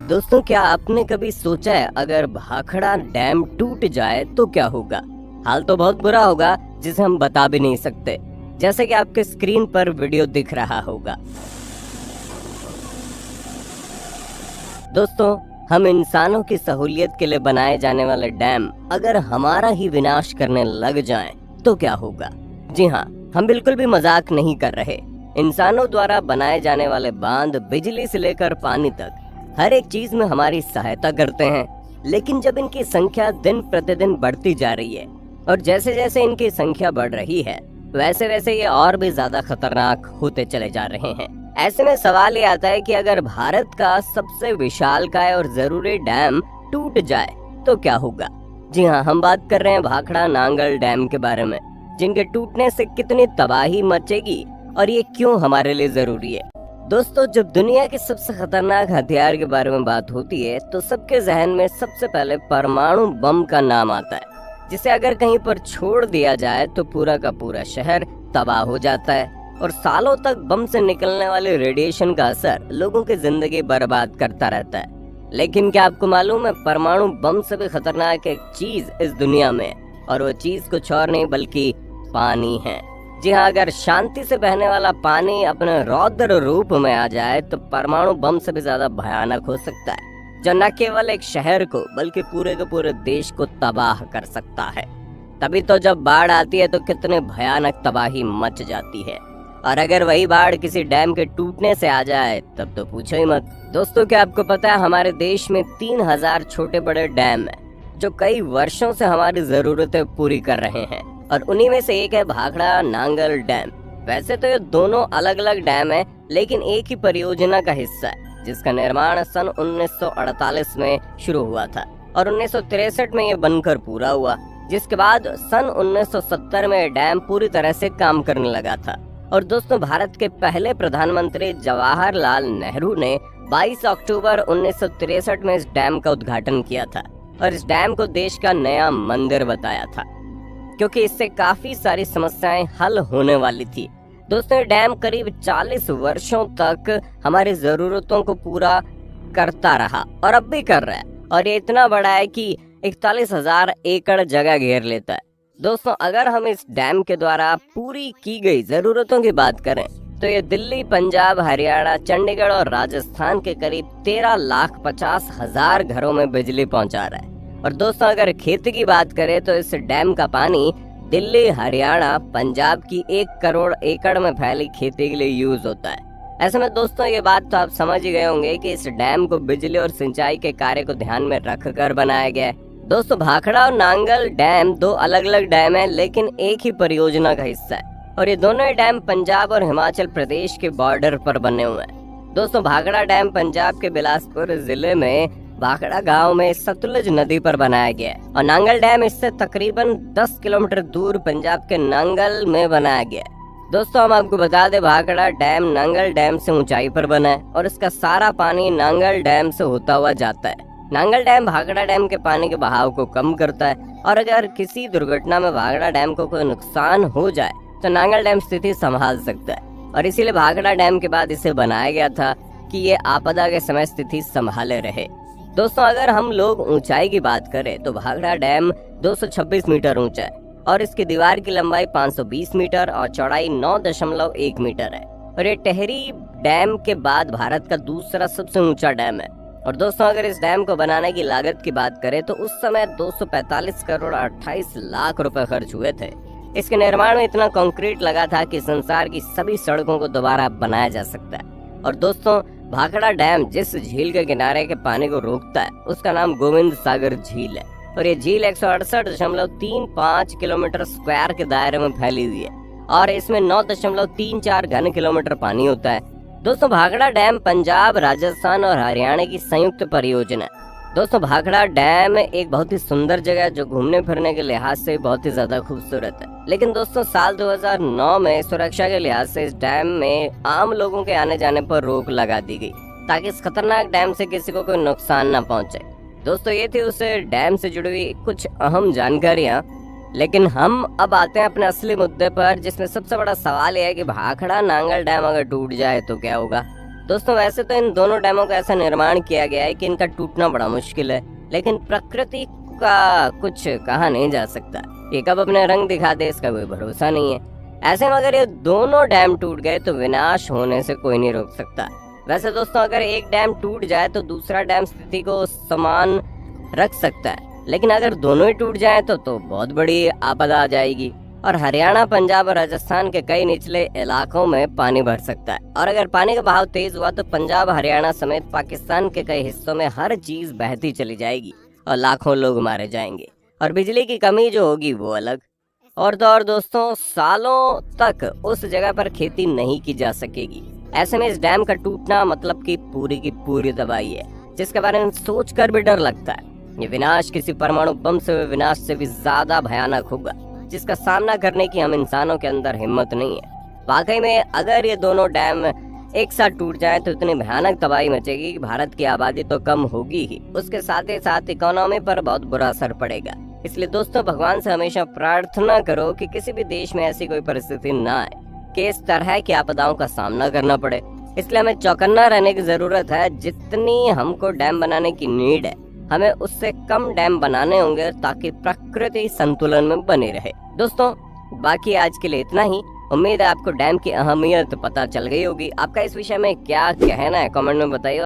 दोस्तों, क्या आपने कभी सोचा है अगर भाखड़ा डैम टूट जाए तो क्या होगा? हाल तो बहुत बुरा होगा जिसे हम बता भी नहीं सकते, जैसे कि आपके स्क्रीन पर वीडियो दिख रहा होगा। दोस्तों, हम इंसानों की सहूलियत के लिए बनाए जाने वाले डैम अगर हमारा ही विनाश करने लग जाएं तो क्या होगा? जी हाँ, हम बिल्कुल भी मजाक नहीं कर रहे। इंसानों द्वारा बनाए जाने वाले बांध बिजली से लेकर पानी तक हर एक चीज में हमारी सहायता करते हैं, लेकिन जब इनकी संख्या दिन प्रतिदिन बढ़ती जा रही है और जैसे जैसे इनकी संख्या बढ़ रही है वैसे वैसे ये और भी ज्यादा खतरनाक होते चले जा रहे हैं। ऐसे में सवाल ये आता है कि अगर भारत का सबसे विशालकाय और जरूरी डैम टूट जाए तो क्या होगा? जी हाँ, हम बात कर रहे हैं भाखड़ा नांगल डैम के बारे में, जिनके टूटने से कितनी तबाही मचेगी और ये क्यों हमारे लिए जरूरी है। दोस्तों, जब दुनिया के सबसे खतरनाक हथियार के बारे में बात होती है तो सबके जहन में सबसे पहले परमाणु बम का नाम आता है, जिसे अगर कहीं पर छोड़ दिया जाए तो पूरा का पूरा शहर तबाह हो जाता है और सालों तक बम से निकलने वाले रेडिएशन का असर लोगों की जिंदगी बर्बाद करता रहता है। लेकिन क्या आपको मालूम है, परमाणु बम से भी खतरनाक एक चीज इस दुनिया में है, और वो चीज कुछ और नहीं बल्कि पानी है। जी हाँ, अगर शांति से बहने वाला पानी अपने रौद्र रूप में आ जाए तो परमाणु बम से भी ज्यादा भयानक हो सकता है, जो न केवल एक शहर को बल्कि पूरे के पूरे देश को तबाह कर सकता है। तभी तो जब बाढ़ आती है तो कितने भयानक तबाही मच जाती है, और अगर वही बाढ़ किसी डैम के टूटने से आ जाए तब तो पूछो ही मत। दोस्तों, क्या आपको पता है हमारे देश में 3000 छोटे बड़े डैम है जो कई वर्षों से हमारी जरूरतें पूरी कर रहे हैं, और उन्हीं में से एक है भाखड़ा नांगल डैम। वैसे तो ये दोनों अलग अलग डैम है, लेकिन एक ही परियोजना का हिस्सा है, जिसका निर्माण सन 1948 में शुरू हुआ था और 1963 में ये बनकर पूरा हुआ, जिसके बाद सन 1970 में डैम पूरी तरह से काम करने लगा था। और दोस्तों, भारत के पहले प्रधानमंत्री जवाहरलाल नेहरू ने 22 अक्टूबर 1963 में इस डैम का उद्घाटन किया था और इस डैम को देश का नया मंदिर बताया था, क्योंकि इससे काफी सारी समस्याएं हल होने वाली थी। दोस्तों, डैम करीब 40 वर्षों तक हमारी जरूरतों को पूरा करता रहा और अब भी कर रहा है, और ये इतना बड़ा है कि 41,000 एकड़ जगह घेर लेता है। दोस्तों, अगर हम इस डैम के द्वारा पूरी की गई जरूरतों की बात करें तो ये दिल्ली, पंजाब, हरियाणा, चंडीगढ़ और राजस्थान के करीब 13,50,000 घरों में बिजली पहुंचा रहा है। और दोस्तों, अगर खेती की बात करें तो इस डैम का पानी दिल्ली, हरियाणा, पंजाब की 1 करोड़ एकड़ में फैली खेती के लिए यूज होता है। ऐसे में दोस्तों, ये बात तो आप समझ ही गए होंगे कि इस डैम को बिजली और सिंचाई के कार्य को ध्यान में रखकर बनाया गया है। दोस्तों, भाखड़ा और नांगल डैम 2 अलग अलग डैम है, लेकिन एक ही परियोजना का हिस्सा है, और ये दोनों ही डैम पंजाब और हिमाचल प्रदेश के बॉर्डर पर बने हुए हैं। दोस्तों, भाखड़ा डैम पंजाब के बिलासपुर जिले में भाखड़ा गांव में सतलुज नदी पर बनाया गया है, और नांगल डैम इससे तकरीबन 10 किलोमीटर दूर पंजाब के नांगल में बनाया गया है। दोस्तों, हम आपको बता दें, भाखड़ा डैम नांगल डैम से ऊंचाई पर बना है और इसका सारा पानी नांगल डैम से होता हुआ जाता है। नांगल डैम भाखड़ा डैम के पानी के बहाव को कम करता है, और अगर किसी दुर्घटना में भाखड़ा डैम को कोई नुकसान हो जाए तो नांगल डैम स्थिति संभाल सकता है, और इसीलिए भाखड़ा डैम के बाद इसे बनाया गया था कि ये आपदा के समय स्थिति संभाले रहे। दोस्तों, अगर हम लोग ऊंचाई की बात करें तो भाखड़ा डैम 226 मीटर ऊंचा है, और इसकी दीवार की लंबाई 520 मीटर और चौड़ाई 9.1 मीटर है, और ये टेहरी डैम के बाद भारत का दूसरा सबसे ऊंचा डैम है। और दोस्तों, अगर इस डैम को बनाने की लागत की बात करें तो उस समय 245 करोड़ 28 लाख रुपए खर्च हुए थे। इसके निर्माण में इतना कंक्रीट लगा था कि संसार की सभी सड़कों को दोबारा बनाया जा सकता है। और दोस्तों, भाखड़ा डैम जिस झील के किनारे के पानी को रोकता है उसका नाम गोविंद सागर झील है, और ये झील 168.35 किलोमीटर स्क्वायर के दायरे में फैली हुई है, और इसमें 9.34 घन किलोमीटर पानी होता है। दोस्तों, भाखड़ा डैम पंजाब, राजस्थान और हरियाणा की संयुक्त परियोजना है। दोस्तों, भाखड़ा डैम एक बहुत ही सुंदर जगह है जो घूमने फिरने के लिहाज से बहुत ही ज्यादा खूबसूरत है, लेकिन दोस्तों साल 2009 में सुरक्षा के लिहाज से इस डैम में आम लोगों के आने जाने पर रोक लगा दी गई, ताकि इस खतरनाक डैम से किसी को कोई नुकसान न पहुंचे। दोस्तों, ये थी उस डैम से जुड़ी हुई कुछ अहम जानकारियां, लेकिन हम अब आते हैं अपने असली मुद्दे पर, जिसमें सबसे बड़ा सवाल यह है कि भाखड़ा नांगल डैम अगर टूट जाए तो क्या होगा। दोस्तों वैसे तो इन दोनों डैमों का ऐसा निर्माण किया गया है कि इनका टूटना बड़ा मुश्किल है, लेकिन प्रकृति का कुछ कहा नहीं जा सकता। ये कब अपने रंग दिखा दे इसका कोई भरोसा नहीं है। ऐसे में अगर ये दोनों डैम टूट गए तो विनाश होने से कोई नहीं रोक सकता। वैसे दोस्तों अगर एक डैम टूट जाए तो दूसरा डैम स्थिति को समान रख सकता है, लेकिन अगर दोनों ही टूट जाए तो बहुत बड़ी आपदा आ जाएगी और हरियाणा, पंजाब और राजस्थान के कई निचले इलाकों में पानी भर सकता है। और अगर पानी का बहाव तेज हुआ तो पंजाब, हरियाणा समेत पाकिस्तान के कई हिस्सों में हर चीज बहती चली जाएगी और लाखों लोग मारे जाएंगे और बिजली की कमी जो होगी वो अलग। और तो और दोस्तों सालों तक उस जगह पर खेती नहीं की जा सकेगी। ऐसे में इस डैम का टूटना मतलब कि पूरी की पूरी तबाही है, जिसके बारे में सोच कर भी डर लगता है। ये विनाश किसी परमाणु बम से हुए विनाश से भी ज्यादा भयानक होगा, जिसका सामना करने की हम इंसानों के अंदर हिम्मत नहीं है। वाकई में अगर ये दोनों डैम एक साथ टूट जाए तो इतनी भयानक तबाही मचेगी कि भारत की आबादी तो कम होगी ही, उसके साथ ही साथ इकोनॉमी पर बहुत बुरा असर पड़ेगा। इसलिए दोस्तों भगवान से हमेशा प्रार्थना करो कि किसी भी देश में ऐसी कोई परिस्थिति न आए कि इस तरह की आपदाओं का सामना करना पड़े। इसलिए हमें चौकन्ना रहने की जरूरत है। जितनी हमको डैम बनाने की नीड है, हमें उससे कम डैम बनाने होंगे ताकि प्रकृति संतुलन में बनी रहे। दोस्तों बाकी आज के लिए इतना ही। उम्मीद है आपको डैम की अहमियत पता चल गई होगी। आपका इस विषय में क्या कहना है कमेंट में बताइए।